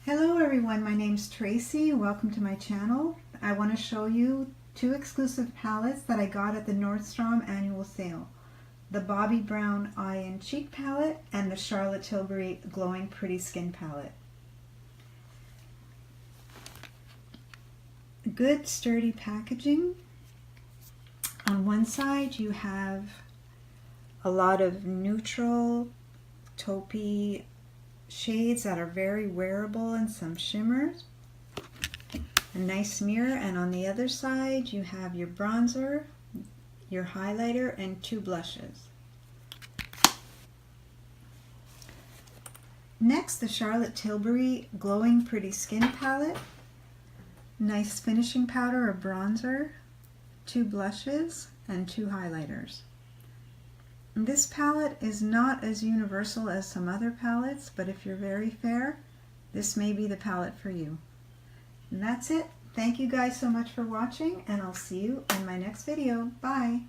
Hello everyone, my name's Tracy. Welcome to my channel. I want to show you two exclusive palettes that I got at the Nordstrom annual sale. The Bobbi Brown Eye and Cheek palette and the Charlotte Tilbury Glowing Pretty Skin palette. Good sturdy packaging. On one side you have a lot of neutral taupey shades that are very wearable and some shimmers. A nice mirror, and on the other side you have your bronzer, your highlighter, and two blushes. Next, the Charlotte Tilbury Glowing Pretty Skin palette. Nice finishing powder or bronzer, two blushes, and two highlighters. This palette is not as universal as some other palettes, but if you're very fair, this may be the palette for you. And that's it. Thank you guys so much for watching, and I'll see you in my next video. Bye!